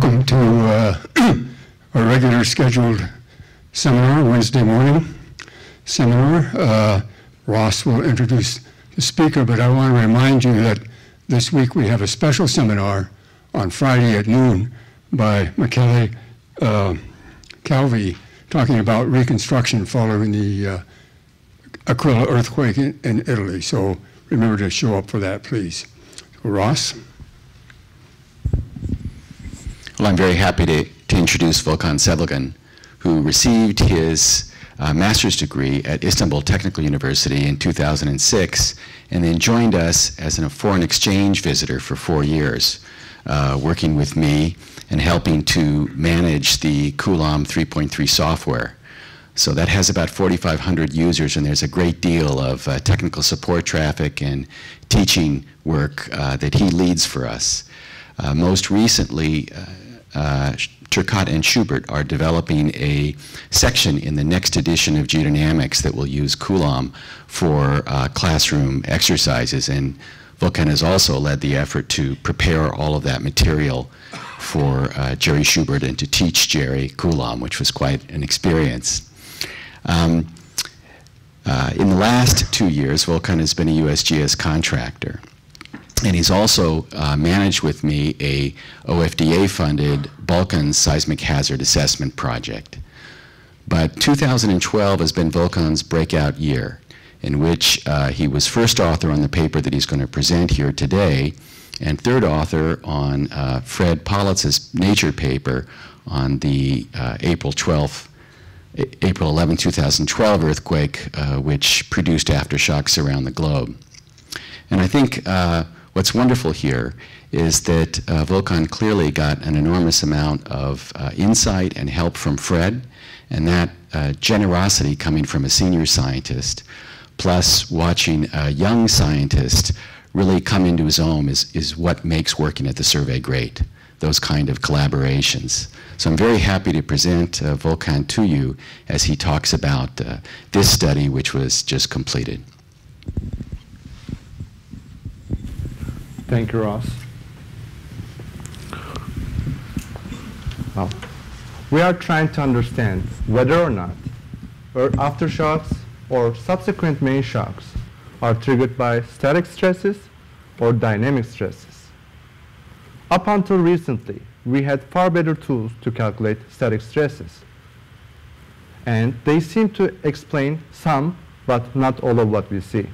Welcome to our regular scheduled seminar, Wednesday morning seminar. Ross will introduce the speaker, but I want to remind you that this week we have a special seminar on Friday at noon by Michele Calvi talking about reconstruction following the Aquila earthquake in Italy. So remember to show up for that, please. So, Ross? Well, I'm very happy to introduce Volkan Sevilgen, who received his master's degree at Istanbul Technical University in 2006, and then joined us as a foreign exchange visitor for 4 years, working with me and helping to manage the Coulomb 3.3 software. So that has about 4,500 users, and there's a great deal of technical support traffic and teaching work that he leads for us. Most recently, Turcotte and Schubert are developing a section in the next edition of Geodynamics that will use Coulomb for classroom exercises, and Volkan has also led the effort to prepare all of that material for Jerry Schubert and to teach Jerry Coulomb, which was quite an experience. In the last 2 years, Volkan has been a USGS contractor. And he's also managed with me a OFDA-funded Balkans seismic hazard assessment project. But 2012 has been Volkan's breakout year, in which he was first author on the paper that he's going to present here today, and third author on Fred Politz's Nature paper on the April 11, 2012 earthquake, which produced aftershocks around the globe. And I think what's wonderful here is that Volkan clearly got an enormous amount of insight and help from Fred, and that generosity coming from a senior scientist, plus watching a young scientist really come into his own is what makes working at the survey great, those kind of collaborations. So I'm very happy to present Volkan to you as he talks about this study, which was just completed. Thank you, Ross. Well, we are trying to understand whether or not aftershocks or subsequent main shocks are triggered by static stresses or dynamic stresses. Up until recently, we had far better tools to calculate static stresses. And they seem to explain some, but not all of what we see.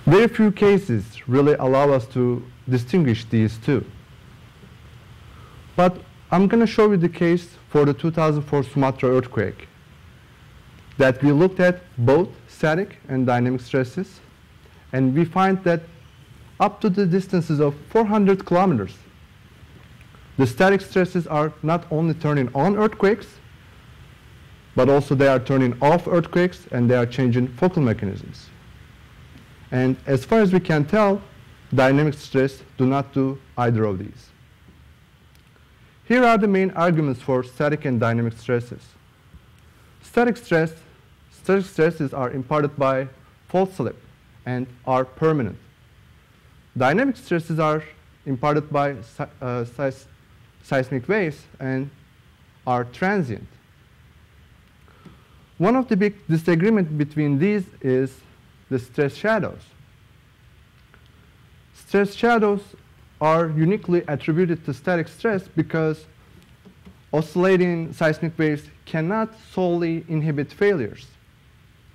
Very few cases really allow us to distinguish these two. But I'm going to show you the case for the 2004 Sumatra earthquake, that we looked at both static and dynamic stresses, and we find that up to the distances of 400 kilometers, the static stresses are not only turning on earthquakes, but also they are turning off earthquakes, and they are changing focal mechanisms. And as far as we can tell, dynamic stress do not do either of these. Here are the main arguments for static and dynamic stresses. Static stresses are imparted by fault slip and are permanent. Dynamic stresses are imparted by seismic waves and are transient. One of the big disagreements between these is the stress shadows. Stress shadows are uniquely attributed to static stress because oscillating seismic waves cannot solely inhibit failures.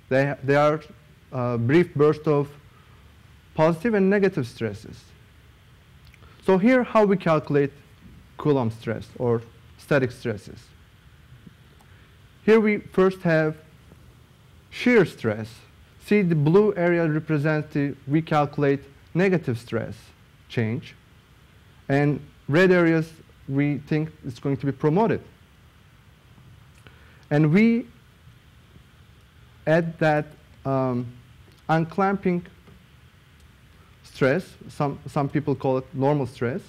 They are brief bursts of positive and negative stresses. So here how we calculate Coulomb stress or static stresses. Here we first have shear stress. See, the blue area represents we calculate negative stress change, and red areas we think it's going to be promoted. And we add that unclamping stress, some people call it normal stress,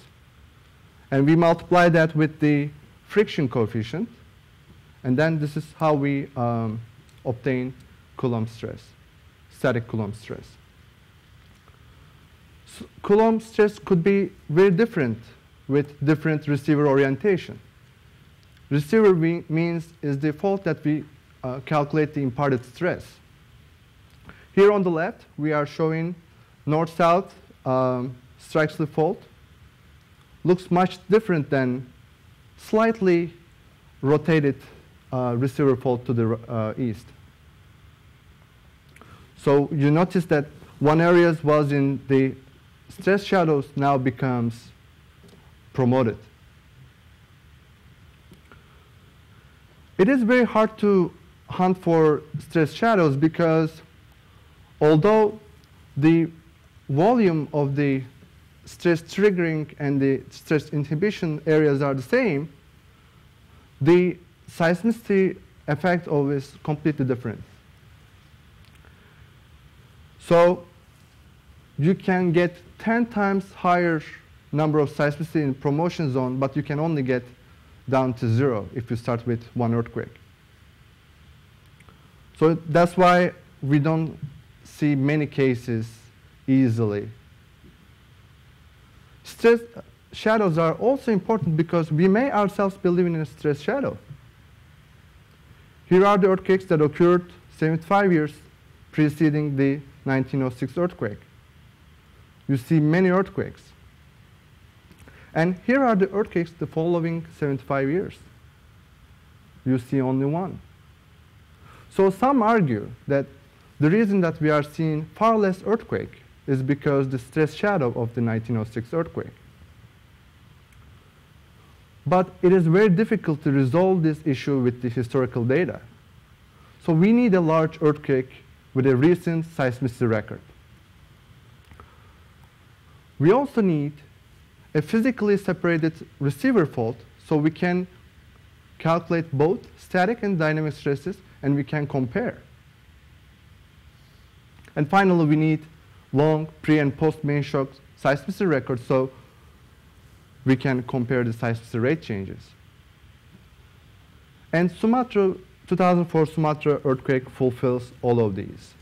and we multiply that with the friction coefficient, and then this is how we obtain Coulomb stress, static Coulomb stress. So Coulomb stress could be very different with different receiver orientation. Receiver means is the fault that we calculate the imparted stress. Here on the left, we are showing north-south strike slip fault. Looks much different than slightly rotated receiver fault to the east. So you notice that one area was in the stress shadows, now becomes promoted. It is very hard to hunt for stress shadows because although the volume of the stress triggering and the stress inhibition areas are the same, the seismicity effect of is completely different. So you can get 10 times higher number of seismicity in promotion zone, but you can only get down to 0 if you start with one earthquake. So that's why we don't see many cases easily. Stress shadows are also important because we may ourselves be living in a stress shadow. Here are the earthquakes that occurred 75 years preceding the 1906 earthquake. You see many earthquakes. And here are the earthquakes the following 75 years. You see only one. So some argue that the reason that we are seeing far less earthquake is because the stress shadow of the 1906 earthquake. But it is very difficult to resolve this issue with the historical data. So we need a large earthquake with a recent seismicity record. We also need a physically separated receiver fault so we can calculate both static and dynamic stresses and we can compare. And finally, we need long pre and post main shock seismicity records so we can compare the seismicity rate changes. And 2004 Sumatra earthquake fulfills all of these.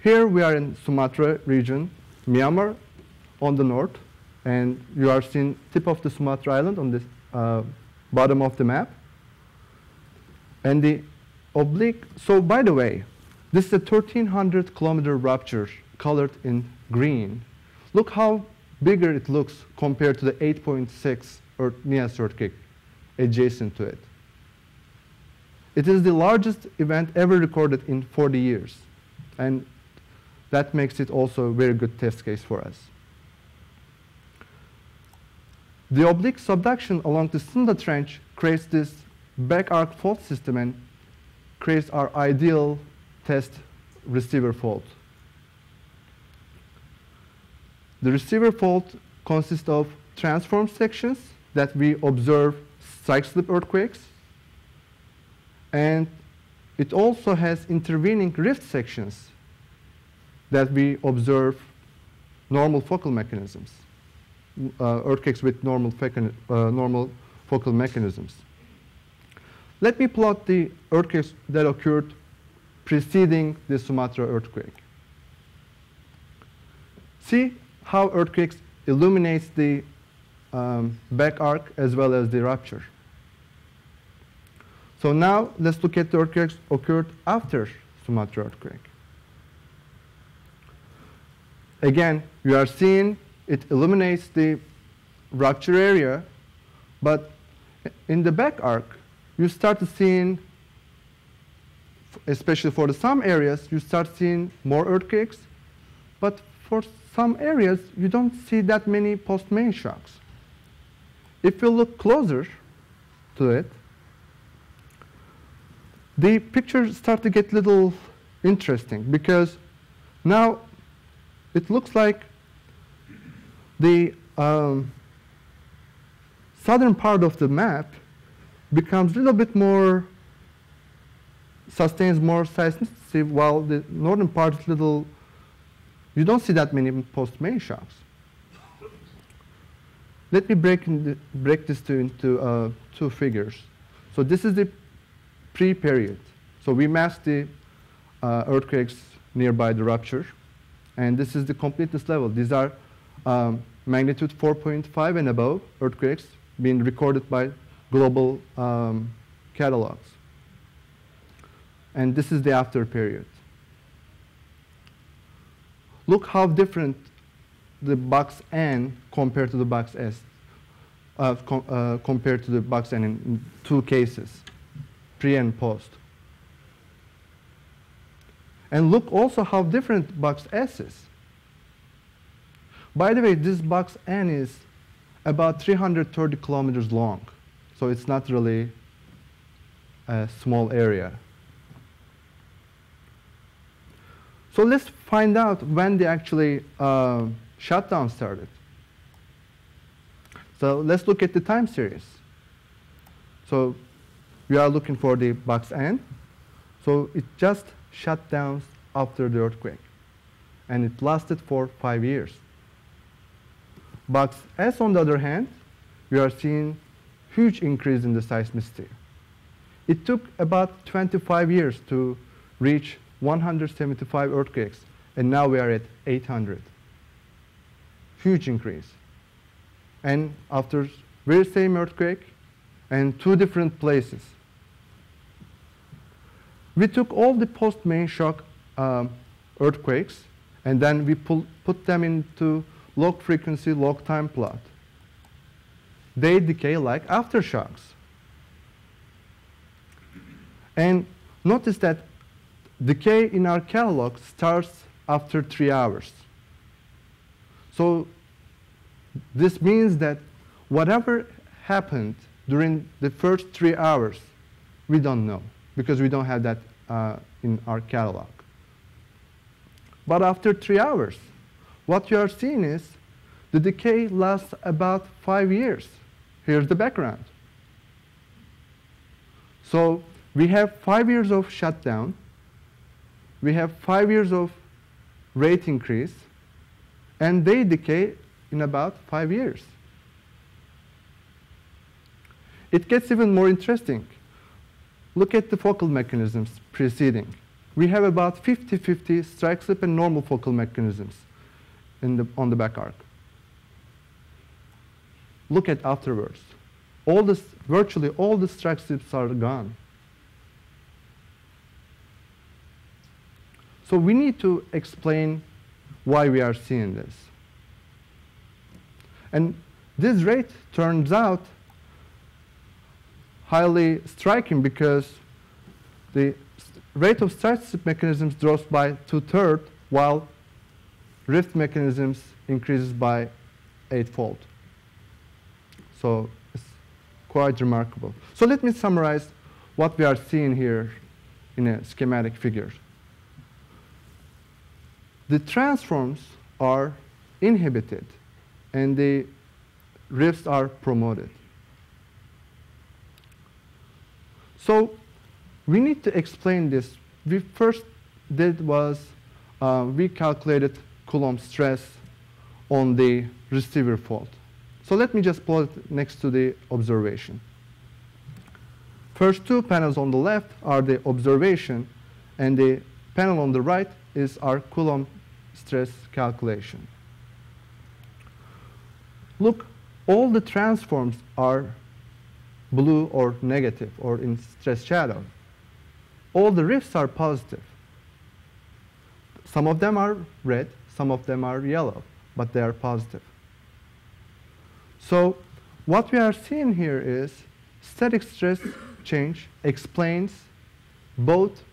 Here we are in Sumatra region, Myanmar on the north, and you are seeing tip of the Sumatra island on this bottom of the map. And the oblique, so by the way, this is a 1,300 kilometer rupture colored in green. Look how bigger it looks compared to the 8.6 Nias earthquake adjacent to it. It is the largest event ever recorded in 40 years. And that makes it also a very good test case for us. The oblique subduction along the Sunda Trench creates this back arc fault system and creates our ideal test receiver fault. The receiver fault consists of transform sections that we observe strike slip earthquakes, and it also has intervening rift sections that we observe normal focal mechanisms, earthquakes with normal focal mechanisms. Let me plot the earthquakes that occurred preceding the Sumatra earthquake. See how earthquakes illuminates the back arc as well as the rupture. So now let's look at the earthquakes occurred after Sumatra earthquake. Again, you are seeing it illuminates the rupture area, but in the back arc, you start seeing, especially for some areas, you start seeing more earthquakes, but for some areas, you don't see that many post-main shocks. If you look closer to it, the pictures start to get a little interesting because now it looks like the southern part of the map becomes a little bit more, sustains more seismicity, while the northern part is little, you don't see that many post-main shocks. Let me break this into two figures. So this is the pre-period. So we masked the earthquakes nearby the rupture. And this is the completeness level. These are magnitude 4.5 and above earthquakes being recorded by global catalogs. And this is the after period. Look how different the box N compared to the box S, compared to the box N in two cases, pre and post. And look also how different box S is. By the way, this box N is about 330 kilometers long, so it's not really a small area. So let's find out when the actually shutdown started. So let's look at the time series. So we are looking for the box N. So it just shut down after the earthquake, and it lasted for 5 years. Box S, on the other hand, we are seeing huge increase in the seismicity. It took about 25 years to reach 175 earthquakes, and now we are at 800. Huge increase. And after very same earthquake and two different places. We took all the post-main shock earthquakes, and then we put them into log frequency, log time plot. They decay like aftershocks. And notice that decay in our catalog starts after 3 hours. So this means that whatever happened during the first 3 hours, we don't know, because we don't have that in our catalog. But after 3 hours, what you are seeing is the decay lasts about 5 years. Here's the background. So we have 5 years of shutdown. We have 5 years of rate increase, and they decay in about 5 years. It gets even more interesting. Look at the focal mechanisms preceding. We have about 50-50 strike slip and normal focal mechanisms on the back arc. Look at afterwards. Virtually all the strike slips are gone. So we need to explain why we are seeing this. And this rate turns out highly striking, because the rate of strike slip mechanisms drops by 2/3, while rift mechanisms increases by 8-fold. So it's quite remarkable. So let me summarize what we are seeing here in a schematic figure. The transforms are inhibited, and the rifts are promoted. So we need to explain this. We first did was we calculated Coulomb stress on the receiver fault. So let me just plot it next to the observation. First two panels on the left are the observation, and the panel on the right is our Coulomb stress calculation. Look, all the transforms are blue or negative or in stress shadow. All the rifts are positive. Some of them are red, some of them are yellow, but they are positive. So what we are seeing here is static stress change explains both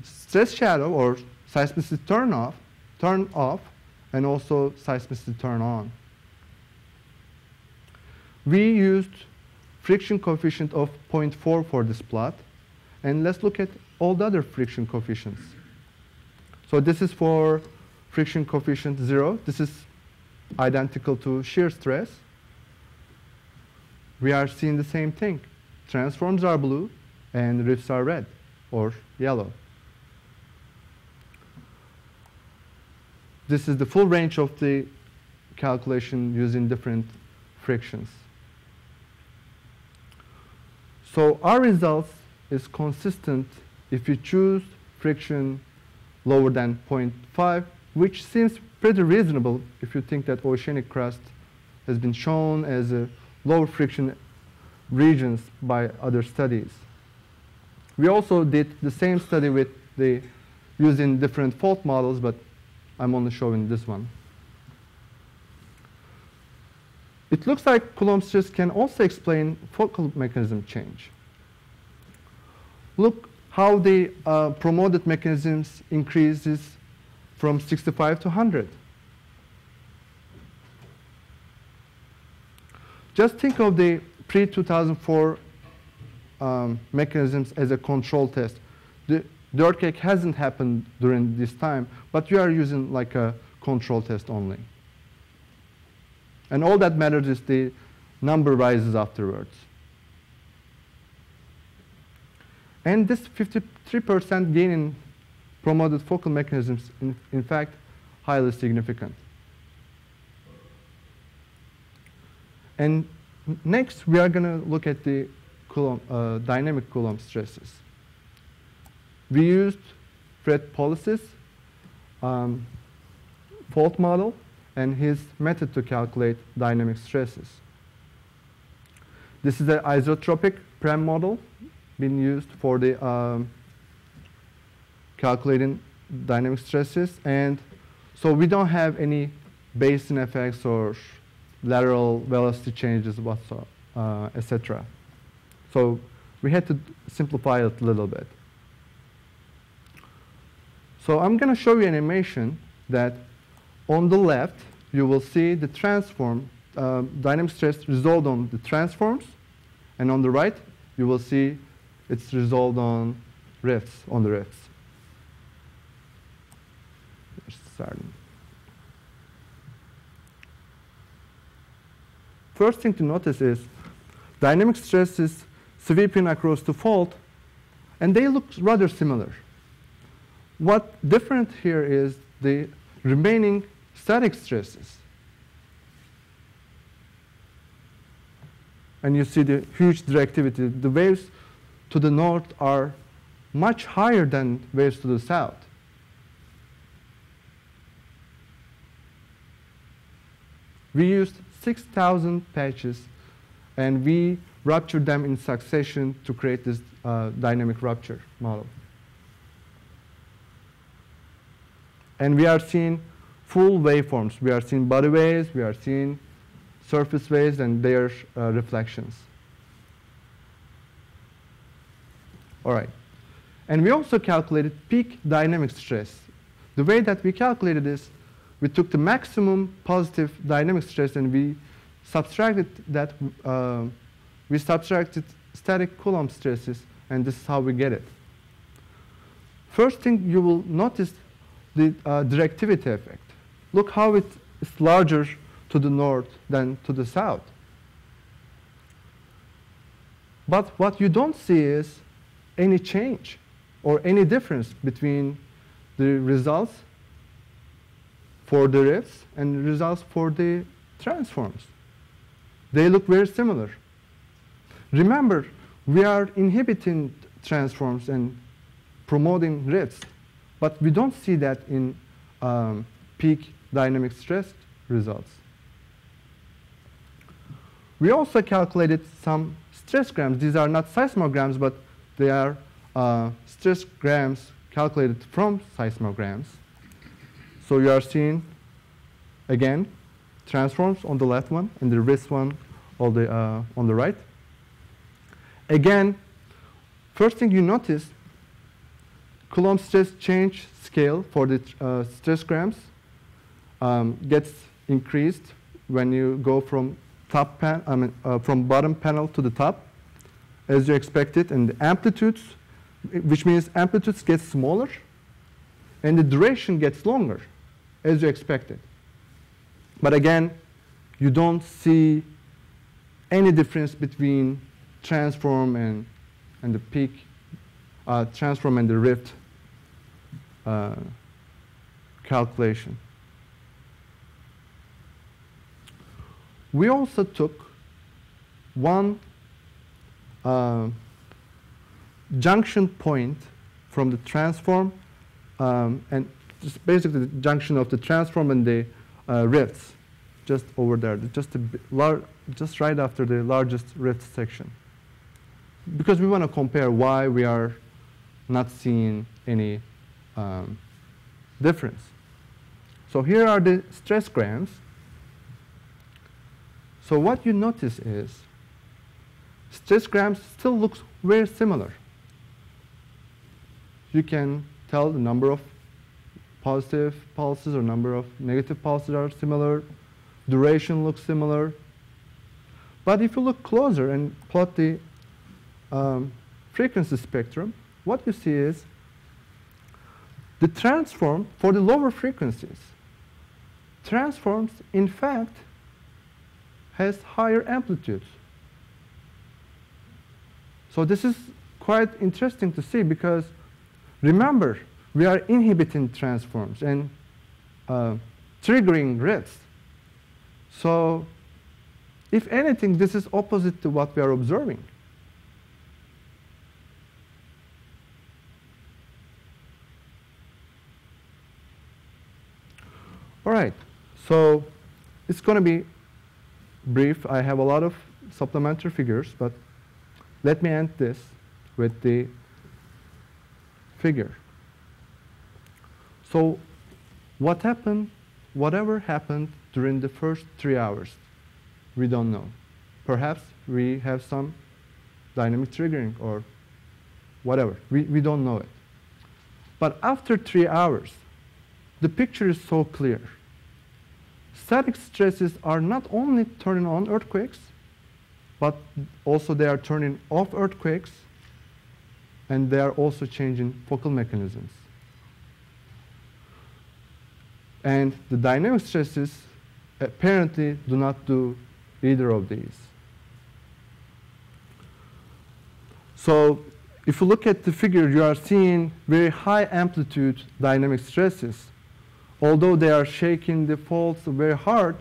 stress shadow or seismicity turn off, and also seismicity turn on. We used friction coefficient of 0.4 for this plot, and let's look at all the other friction coefficients. So this is for friction coefficient 0. This is identical to shear stress. We are seeing the same thing. Transforms are blue, and rifts are red or yellow. This is the full range of the calculation using different frictions. So our results is consistent if you choose friction lower than 0.5 which seems pretty reasonable if you think that oceanic crust has been shown as a lower friction regions by other studies. We also did the same study with using different fault models, but I'm only showing this one. It looks like Coulomb stress can also explain focal mechanism change. Look how the promoted mechanisms increases from 65 to 100. Just think of the pre-2004 mechanisms as a control test. The earthquake hasn't happened during this time, but you are using like a control test only. And all that matters is the number rises afterwards. And this 53% gain in promoted focal mechanisms, in fact, highly significant. And next, we are going to look at the dynamic Coulomb stresses. We used Fred Polis's fault model and his method to calculate dynamic stresses. This is an isotropic Prem model being used for the calculating dynamic stresses. And so we don't have any basin effects or lateral velocity changes whatsoever, etc. So we had to simplify it a little bit. So I'm going to show you an animation that on the left, you will see the transform, dynamic stress resolved on the transforms. And on the right, you will see it's resolved on rifts, on the rifts. Starting. First thing to notice is dynamic stress is sweeping across the fault, and they look rather similar. What different here is the remaining static stresses. And you see the huge directivity. The waves to the north are much higher than waves to the south. We used 6,000 patches, and we ruptured them in succession to create this dynamic rupture model. And we are seeing full waveforms. We are seeing body waves, we are seeing surface waves, and their reflections. All right. And we also calculated peak dynamic stress. The way that we calculated this, we took the maximum positive dynamic stress and we subtracted that. We subtracted static Coulomb stresses, and this is how we get it. First thing you will notice the directivity effect. Look how it is larger to the north than to the south. But what you don't see is any change or any difference between the results for the rifts and results for the transforms. They look very similar. Remember, we are inhibiting transforms and promoting rifts, but we don't see that in peak dynamic stress results. We also calculated some stress grams. These are not seismograms, but they are stress grams calculated from seismograms. So you are seeing, again, transforms on the left one and the rift one on the right. Again, first thing you notice, Coulomb stress change scale for the stress grams gets increased when you go from from bottom panel to the top, as you expected, and the amplitudes, which means amplitudes get smaller, and the duration gets longer, as you expected. But again, you don't see any difference between transform and the peak, transform and the rift calculation. We also took one junction point from the transform and just basically the junction of the transform and the rifts, just over there, just right after the largest rift section. Because we want to compare why we are not seeing any difference. So here are the stress grams. So what you notice is stress grams still looks very similar. You can tell the number of positive pulses or number of negative pulses are similar. Duration looks similar. But if you look closer and plot the frequency spectrum, what you see is the transform for the lower frequencies. Transforms, in fact, has higher amplitudes. So this is quite interesting to see because remember, we are inhibiting transforms and triggering rifts. So if anything, this is opposite to what we are observing. All right, so it's going to be brief. I have a lot of supplementary figures, but let me end this with the figure. So what happened, whatever happened during the first 3 hours, we don't know. Perhaps we have some dynamic triggering or whatever. We don't know it. But after 3 hours, the picture is so clear. Static stresses are not only turning on earthquakes, but also they are turning off earthquakes, and they are also changing focal mechanisms. And the dynamic stresses apparently do not do either of these. So if you look at the figure, you are seeing very high amplitude dynamic stresses. Although they are shaking the faults very hard,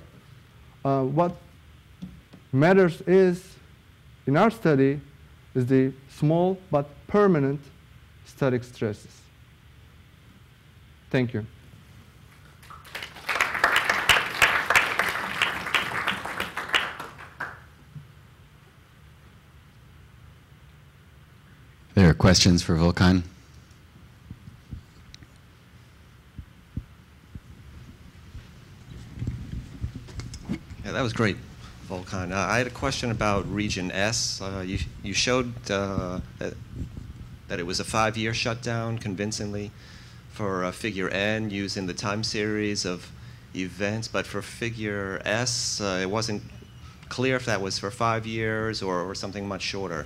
what matters is, in our study, is the small but permanent static stresses. Thank you. There are questions for Volkan? Yeah, that was great, Volkan. I had a question about region S. You showed that it was a 5-year shutdown convincingly for figure N using the time series of events, but for figure S, it wasn't clear if that was for 5 years or something much shorter.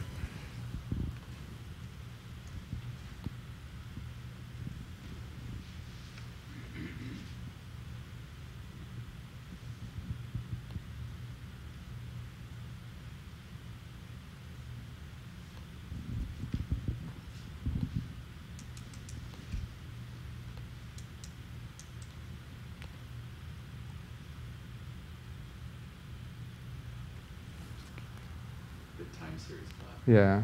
Time series plot. Yeah.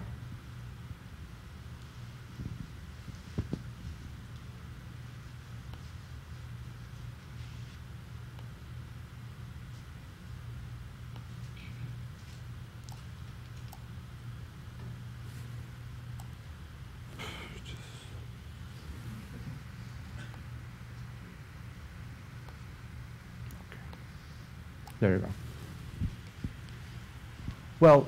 There you go. Well,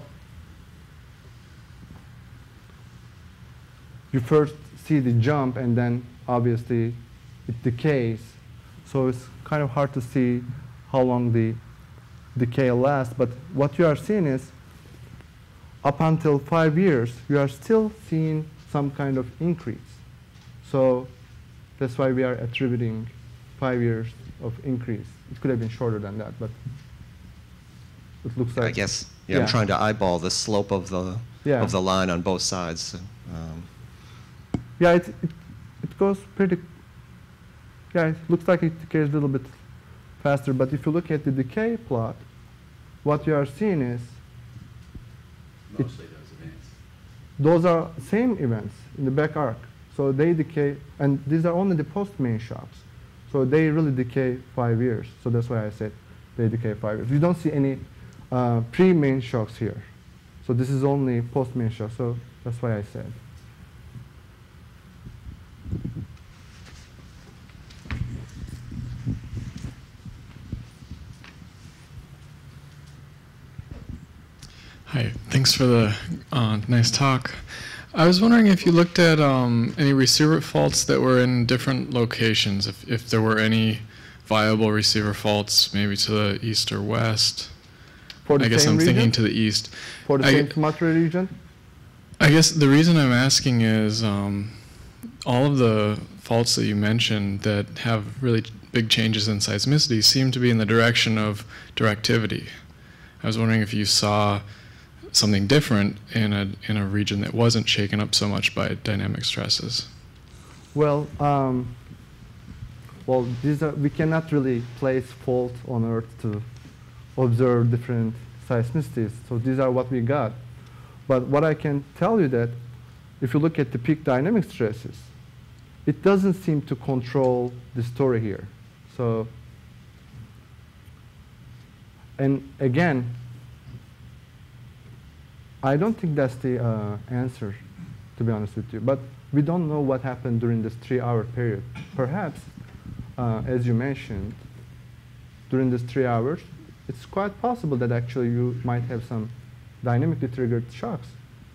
you first see the jump and then obviously it decays. So it's kind of hard to see how long the decay lasts. But what you are seeing is up until 5 years, you are still seeing some kind of increase. So that's why we are attributing 5 years of increase. It could have been shorter than that, but it looks like. I guess, yeah. I'm trying to eyeball the slope of the line on both sides. Yeah, it goes pretty, yeah, it looks like it decays a little bit faster, but if you look at the decay plot, what you are seeing is Mostly those events. those are same events in the back arc. So they decay, and these are only the post-main shocks. So they really decay 5 years. So that's why I said they decay 5 years. You don't see any pre-main shocks here. So this is only post-main shock. So that's why I said. Hi, thanks for the nice talk. I was wondering if you looked at any receiver faults that were in different locations, if there were any viable receiver faults, maybe to the east or west. For the I guess same I'm thinking region? to the east. For the same Sumatra region? I guess the reason I'm asking is all of the faults that you mentioned that have really big changes in seismicity seem to be in the direction of directivity. I was wondering if you saw something different in a region that wasn't shaken up so much by dynamic stresses. Well, we cannot really place fault on Earth to observe different seismicities. So these are what we got. But what I can tell you that if you look at the peak dynamic stresses, it doesn't seem to control the story here. So, and again, I don't think that's the answer, to be honest with you. But we don't know what happened during this 3-hour period. Perhaps, as you mentioned, during this 3 hours, it's quite possible that actually you might have some dynamically triggered shocks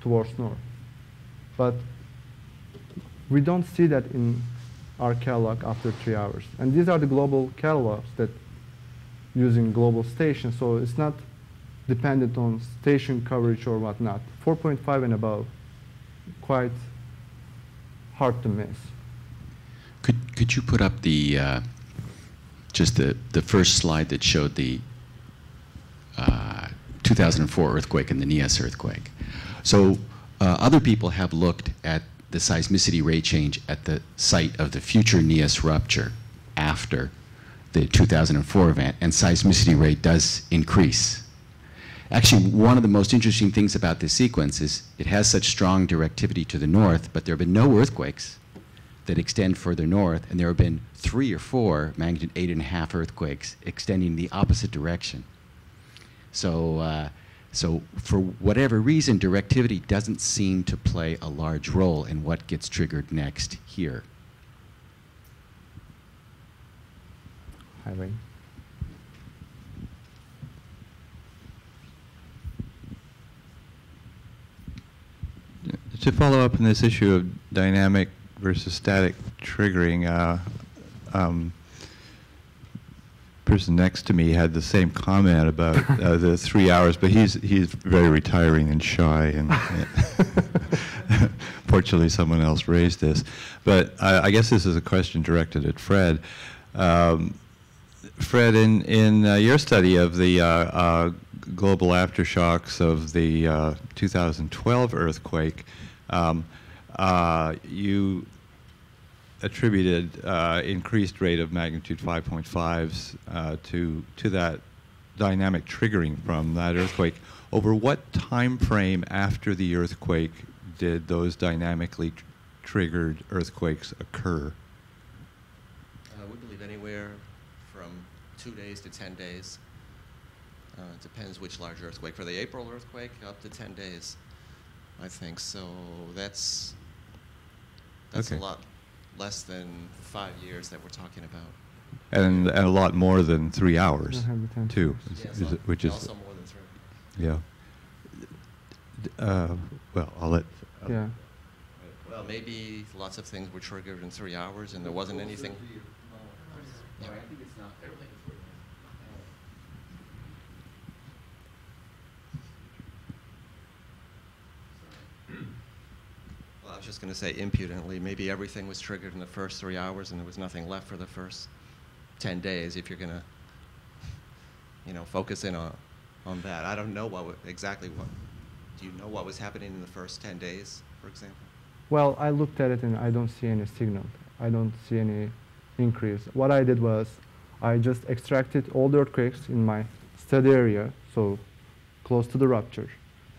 towards north. But we don't see that in our catalog after 3 hours. And these are the global catalogs that using global stations, so it's not dependent on station coverage or whatnot. 4.5 and above, quite hard to miss. Could you put up the just the first slide that showed the 2004 earthquake and the Nias earthquake? So other people have looked at the seismicity rate change at the site of the future Nias rupture after the 2004 event, and seismicity rate does increase. Actually, one of the most interesting things about this sequence is it has such strong directivity to the north, but there have been no earthquakes that extend further north, and there have been 3 or 4 magnitude 8.5 earthquakes extending the opposite direction. So, so for whatever reason, directivity doesn't seem to play a large role in what gets triggered next here. Highway. To follow up on this issue of dynamic versus static triggering, person next to me had the same comment about the 3 hours, but he's very retiring and shy, and fortunately someone else raised this. But I guess this is a question directed at Fred. Fred, in your study of the global aftershocks of the 2012 earthquake, you attributed increased rate of magnitude 5.5s to that dynamic triggering from that earthquake. Over what time frame after the earthquake did those dynamically triggered earthquakes occur? We believe anywhere from 2 days to 10 days. It depends which large earthquake. For the April earthquake, up to 10 days, I think. So that's okay. A lot less than 5 years that we're talking about. And a lot more than 3 hours, too, Yes, which is also more than 3. Yeah. Well, I'll let. Yeah. Well, maybe lots of things were triggered in 3 hours, and there wasn't anything. Yeah. Well, I was just going to say impudently, maybe everything was triggered in the first 3 hours, and there was nothing left for the first 10 days. If you're going to, focus in on that. I don't know exactly what. Do you know what was happening in the first 10 days, for example? Well, I looked at it and I don't see any signal. I don't see any increase. What I did was I just extracted all the earthquakes in my study area, so close to the rupture,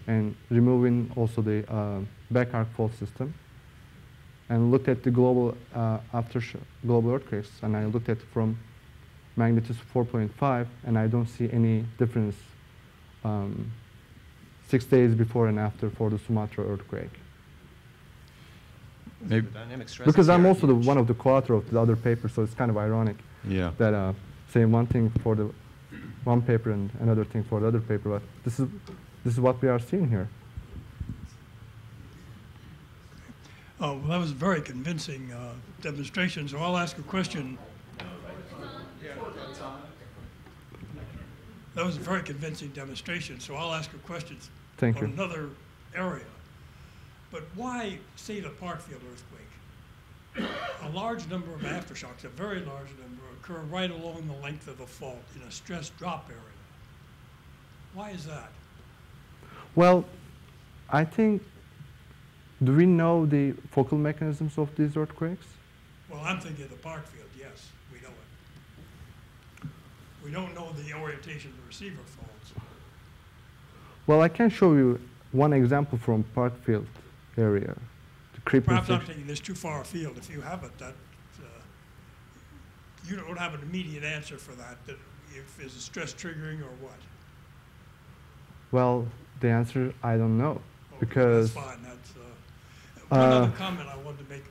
and removing also the back arc fault system. and looked at the global global earthquakes, and I looked at from magnitude 4.5, and I don't see any difference 6 days before and after for the Sumatra earthquake. Maybe, Dynamic stress Because is I'm here. also one of the co-author of the other paper, so it's kind of ironic yeah. that saying one thing for the one paper and another thing for the other paper, but this is what we are seeing here. Oh, well, that was a very convincing demonstration, so I'll ask a question. That was a very convincing demonstration, so I'll ask a question Thank on you. another area. But why, say, the Parkfield earthquake? A large number of aftershocks, a very large number, occur right along the length of the fault in a stress drop area. Why is that? Well, I think, do we know the focal mechanisms of these earthquakes? Well, I'm thinking of the Parkfield, yes, we know it. We don't know the orientation of the receiver faults. Well, I can show you one example from Parkfield area. The creeping Perhaps I'm section. taking this too far afield. If you have it, that you don't have an immediate answer for that. That if is it stress triggering or what? Well, the answer, I don't know. Okay, Because that's fine. That's one other comment I wanted to make.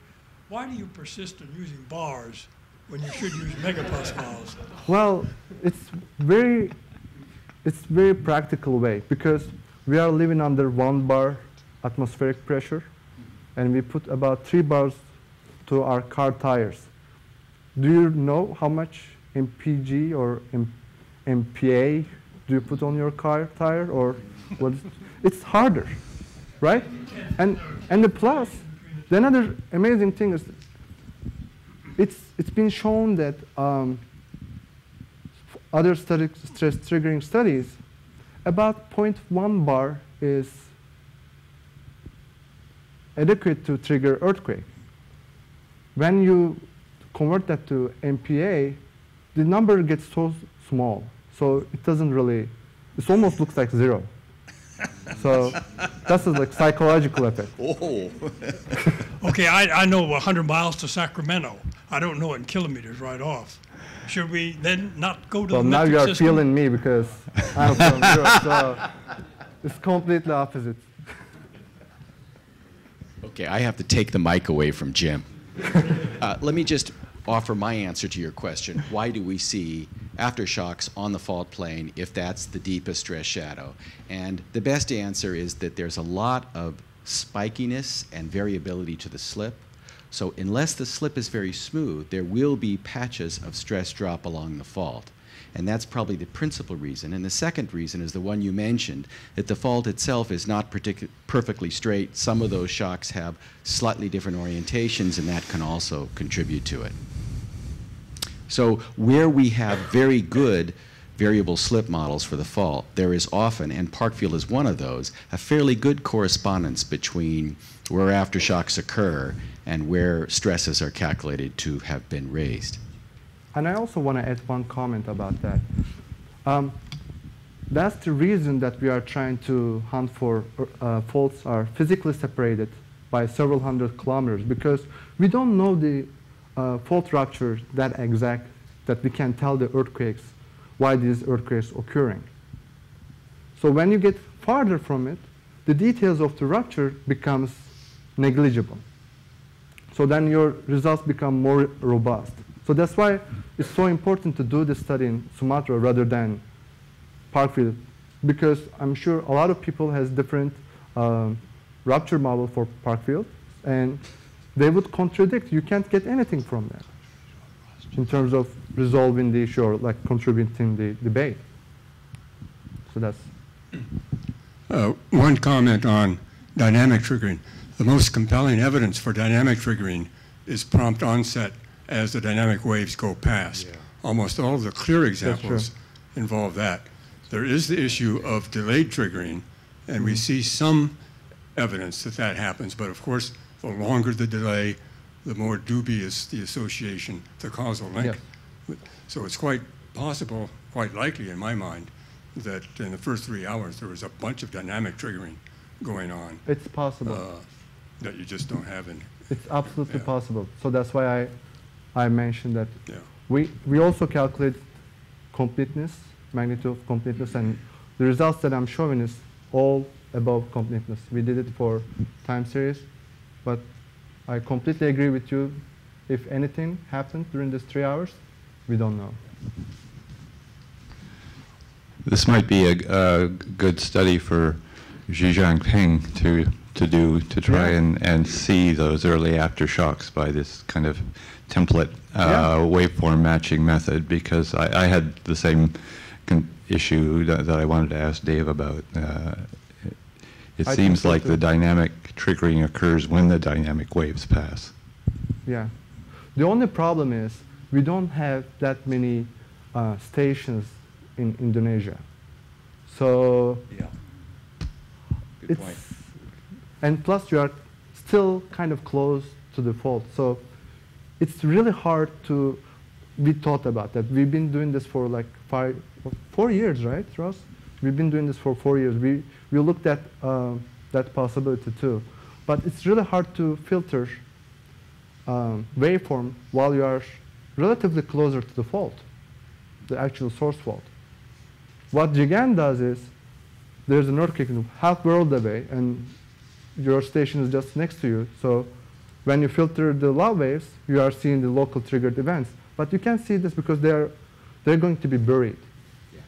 Why do you persist in using bars when you should use megapascals? well, it's very practical way, because we are living under 1 bar atmospheric pressure, and we put about 3 bars to our car tires. Do you know how much MPG or MPA do you put on your car tire, or what? It's harder, right? And the plus, the another amazing thing is, it's been shown that other stress triggering studies, about 0.1 bar is adequate to trigger earthquake. When you convert that to MPA, the number gets so small, so it doesn't really, it almost looks like 0. So that's a like psychological effect. Oh. Okay, I know 100 miles to Sacramento. I don't know in kilometers right off. Should we then not go to Well, the now metric you are system? feeling me because I'm from Europe, so it's completely opposite. Okay, I have to take the mic away from Jim. Let me just offer my answer to your question. Why do we see aftershocks on the fault plane if that's the deepest stress shadow? And the best answer is that there's a lot of spikiness and variability to the slip. So unless the slip is very smooth, there will be patches of stress drop along the fault. And that's probably the principal reason. And the second reason is the one you mentioned, that the fault itself is not perfectly straight. Some of those shocks have slightly different orientations, and that can also contribute to it. So where we have very good variable slip models for the fault, there is often, and Parkfield is one of those, a fairly good correspondence between where aftershocks occur and where stresses are calculated to have been raised. And I also want to add one comment about that. That's the reason that we are trying to hunt for faults are physically separated by several hundred kilometers, because we don't know the fault rupture that exact that we can tell the earthquakes why these earthquakes occurring. So when you get farther from it, the details of the rupture becomes negligible. So then your results become more robust. So that's why it's so important to do this study in Sumatra rather than Parkfield, because I'm sure a lot of people has different rupture model for Parkfield, and they would contradict. You can't get anything from that in terms of resolving the issue or like contributing the debate. So that's one comment on dynamic triggering. The most compelling evidence for dynamic triggering is prompt onset as the dynamic waves go past. Yeah. Almost all of the clear examples involve that. There is the issue of delayed triggering, and we see some evidence that that happens, but of course, the longer the delay, the more dubious the association, the causal link. Yeah. So it's quite possible, quite likely in my mind, that in the first 3 hours there was a bunch of dynamic triggering going on. It's possible. that you just don't have in. It's absolutely Yeah. possible. So that's why I mentioned that. Yeah. We also calculate completeness, magnitude of completeness, and the results that I'm showing is all above completeness. We did it for time series, but I completely agree with you. If anything happened during these 3 hours, we don't know. This might be a good study for Xi Jinping to do, to try Yeah. and see those early aftershocks by this kind of template Yeah. waveform matching method, because I had the same issue that I wanted to ask Dave about. It I think seems so like too. the dynamic triggering occurs when the dynamic waves pass. Yeah. The only problem is we don't have that many stations in Indonesia. So Yeah. it's, and plus you are still kind of close to the fault. So it's really hard to be thought about that. We've been doing this for like 4 years, right, Ross? We've been doing this for 4 years. We looked at that possibility too. But it's really hard to filter waveform while you are relatively closer to the fault, the actual source fault. What Jigan does is, there's an earthquake half world away, and your station is just next to you. So when you filter the low waves, you are seeing the local triggered events. But you can't see this because they're going to be buried. Yeah,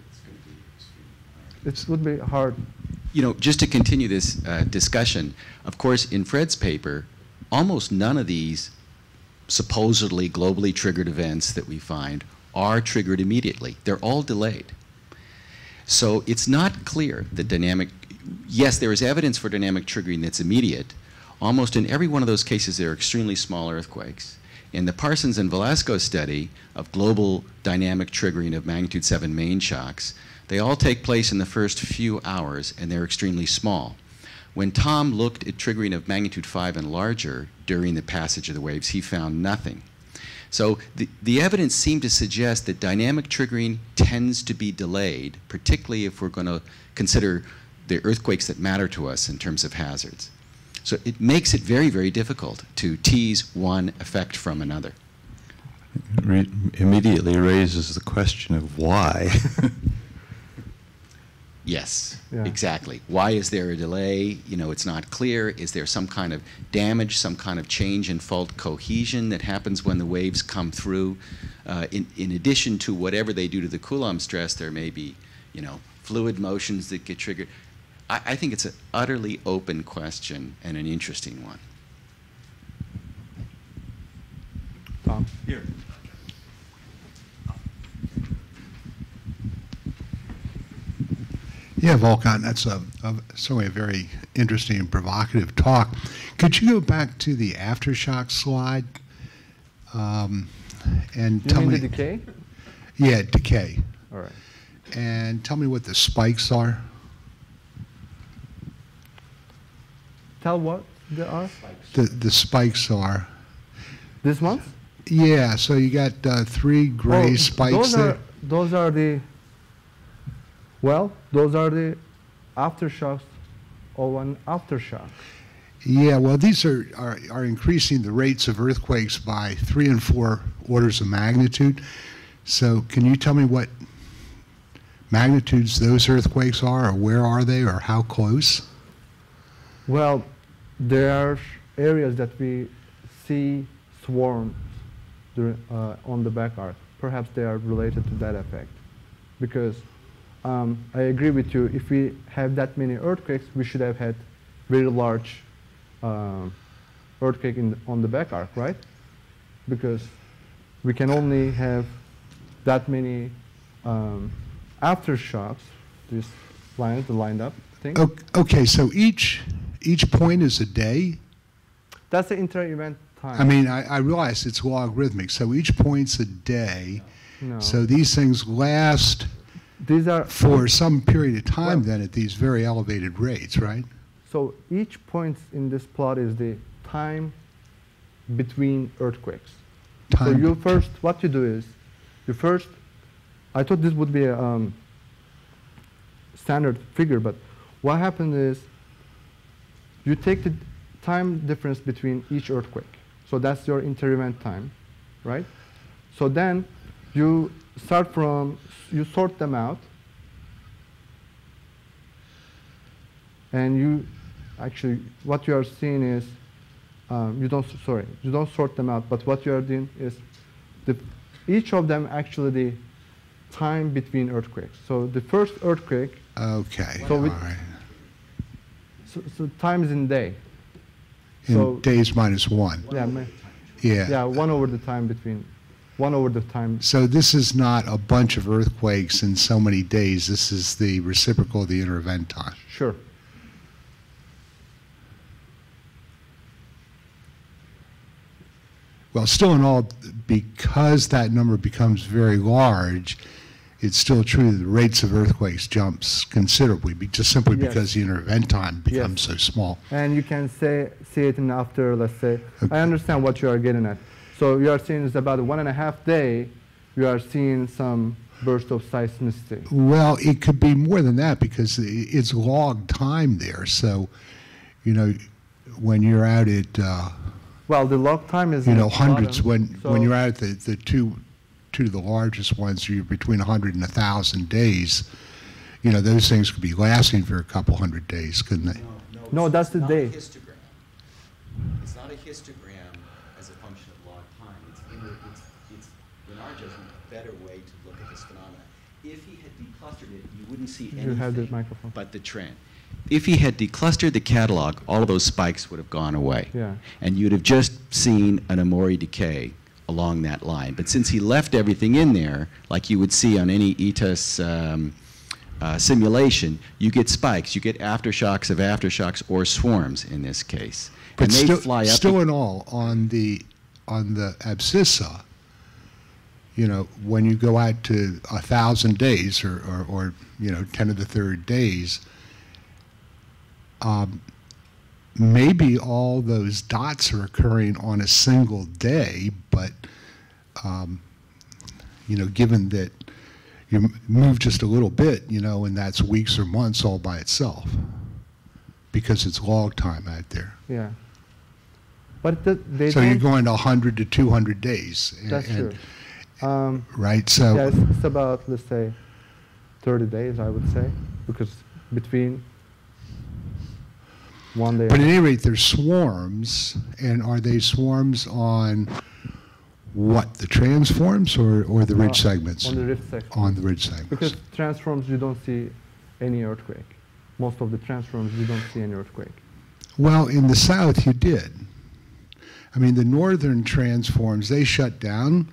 it's going to be extremely hard. It would be hard. You know, just to continue this discussion, of course, in Fred's paper, almost none of these supposedly globally triggered events that we find are triggered immediately. They're all delayed. So it's not clear that dynamic, yes, there is evidence for dynamic triggering that's immediate. Almost in every one of those cases, they're extremely small earthquakes. In the Parsons and Velasco study of global dynamic triggering of magnitude 7 main shocks, they all take place in the first few hours, and they're extremely small. When Tom looked at triggering of magnitude 5 and larger during the passage of the waves, he found nothing. So the evidence seemed to suggest that dynamic triggering tends to be delayed, particularly if we're going to consider the earthquakes that matter to us in terms of hazards. So it makes it very, very difficult to tease one effect from another. Immediately raises the question of why. Yes, Yeah. exactly. Why is there a delay? You know, it's not clear. Is there some kind of damage, some kind of change in fault cohesion that happens when the waves come through? In addition to whatever they do to the Coulomb stress, there may be, you know, fluid motions that get triggered. I think it's an utterly open question and an interesting one. Tom? Here. Yeah, Volkan, that's certainly a very interesting and provocative talk. Could you go back to the aftershock slide and You tell mean me? the decay? Yeah, decay. All right. And tell me what the spikes are. Tell what there are? The spikes are. This month? Yeah, so you got 3 gray Oh, spikes there. Those are the, well, those are the aftershocks of an aftershock. Yeah, well, these are increasing the rates of earthquakes by 3 and 4 orders of magnitude. So can you tell me what magnitudes those earthquakes are, or where are they, or how close? Well, there are areas that we see swarms on the back arc. Perhaps they are related to that effect. Because I agree with you, if we have that many earthquakes, we should have had very large earthquake on the back arc, right? Because we can only have that many aftershocks, these lines, the lined up thing. Okay, so each point is a day? That's the inter-event time. I mean, I realize it's logarithmic, so each point's a day. No. So these things last These are for some period of time Well- then at these very elevated rates, right? So each point in this plot is the time between earthquakes. So Time you first, what you do is, I thought this would be a standard figure, but what happened is you take the time difference between each earthquake. So that's your inter-event time, right? So then you start from, you sort them out, and you actually, what you are seeing is, you don't sort them out, but what you are doing is, each of them actually the time between earthquakes. So the first earthquake. Okay. So, all right. so time is in day. In So days minus 1. yeah, Yeah. 1 over the time between, 1 over the time. So this is not a bunch of earthquakes in so many days. This is the reciprocal of the inter-event time. Sure. Well, still in all, because that number becomes very large, it's still true that the rates of earthquakes jumps considerably, just simply Yes. because the inter-event time becomes so small. And you can see it in after, let's say, I understand what you are getting at. So you are seeing is about 1.5 day, you are seeing some burst of seismicity. Well, it could be more than that because it's log time there. So, you know, when you're out at, Well, the log time is you at know, the hundreds, bottom, when you're out at the two of the largest ones, you're between 100 and 1,000 days. You know, those things could be lasting for a couple hundred days, couldn't they? No, that's the day. It's not a histogram as a function of log time. It's in our judgment, a better way to look at this phenomenon. If he had declustered it, you wouldn't see You have the anything microphone. but the trend. If he had declustered the catalog, all of those spikes would have gone away. Yeah. And you'd have just seen an Amori decay along that line. But since he left everything in there, like you would see on any ETAS simulation, you get spikes. You get aftershocks of aftershocks or swarms in this case. But and they still, fly up. still in all, on the abscissa, you know, when you go out to 1,000 days or you know, 10 to the third days, maybe all those dots are occurring on a single day, but you know, given that you move just a little bit, you know, and that's weeks or months all by itself, because it's log time out there. Yeah. But they So don't. you're going to 100 to 200 days. That's true. Right, so. Yeah, it's about, let's say, 30 days, I would say, because between 1 day. But at any rate, there's swarms, and are they swarms on what, the transforms or the ridge segments? On the rift section. On the ridge segments. Because transforms, you don't see any earthquake. Most of the transforms, you don't see any earthquake. Well, in the south, you did. I mean, the northern transforms, they shut down,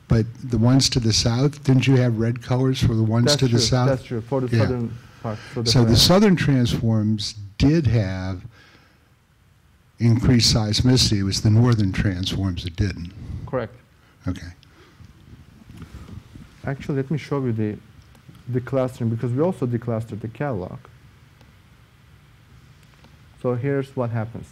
but the ones to the south, didn't you have red colors for the ones That's to true. the south? That's true, for the Yeah. southern part. So the southern transforms did have increased seismicity. It was the northern transforms that didn't. Correct. Okay. Actually, let me show you the declustering, because we also declustered the catalog. So here's what happens.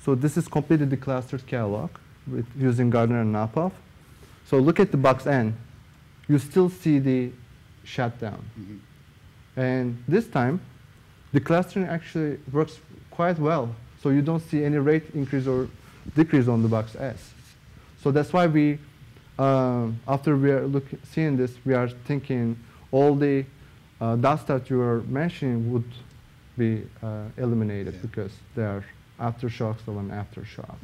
So this is completely declustered catalog with using Gardner and Napoff. So look at the box N. You still see the shutdown. And this time, the clustering actually works quite well. So you don't see any rate increase or decrease on the box S. So that's why we, after we are seeing this, we are thinking all the dots that you are mentioning would be eliminated because they are aftershocks of an aftershock.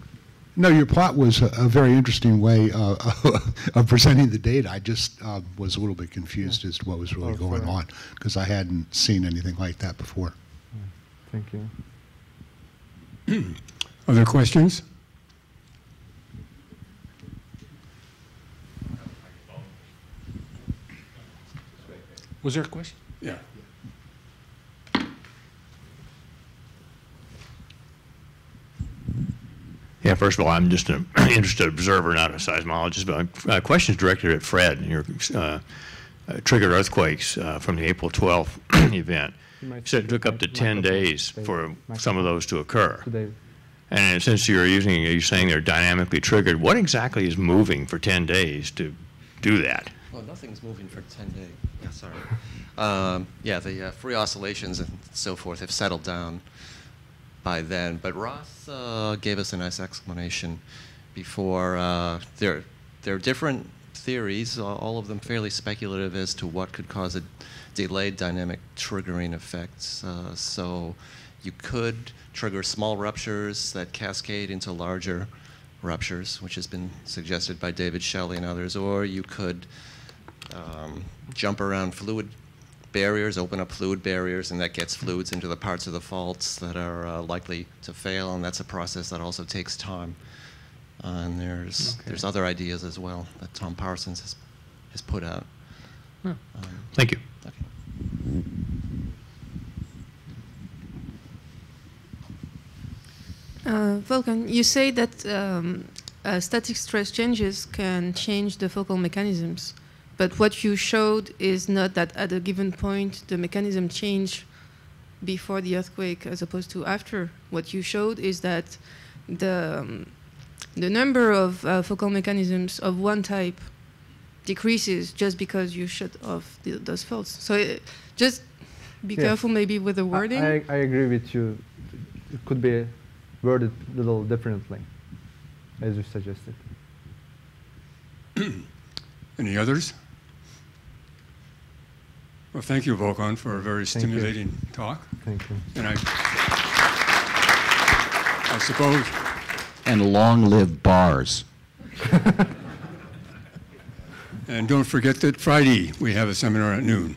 No, your plot was a very interesting way of presenting the data. I just was a little bit confused as to what was really going on because I hadn't seen anything like that before. Thank you. Other questions? Was there a question? Yeah. Yeah, first of all, I'm just an interested observer, not a seismologist, but my question is directed at Fred. Your triggered earthquakes from the April 12th event. You said it took up to 10 days for some of those to occur. And since you're saying they're dynamically triggered, what exactly is moving for 10 days to do that? Well, nothing's moving for 10 days. Yeah, sorry. Yeah, the free oscillations and so forth have settled down by then. But Ross gave us a nice explanation before. There are different theories, all of them fairly speculative as to what could cause a delayed dynamic triggering effects. So you could trigger small ruptures that cascade into larger ruptures, which has been suggested by David Shelley and others, or you could jump around fluid barriers, open up fluid barriers, and that gets fluids into the parts of the faults that are likely to fail, and that's a process that also takes time. And there's other ideas as well that Tom Parsons has put out. Oh. Thank you. Okay. Volkan, you say that static stress changes can change the focal mechanisms, but what you showed is not that at a given point the mechanism changed before the earthquake as opposed to after. What you showed is that the number of focal mechanisms of one type decreases just because you shut off those faults. So just be careful maybe with the wording. I agree with you. It could be worded a little differently, as you suggested. Any others? Well, thank you, Volkan, for a very stimulating talk. Thank you. And I suppose... And long live bars. And don't forget that Friday we have a seminar at noon.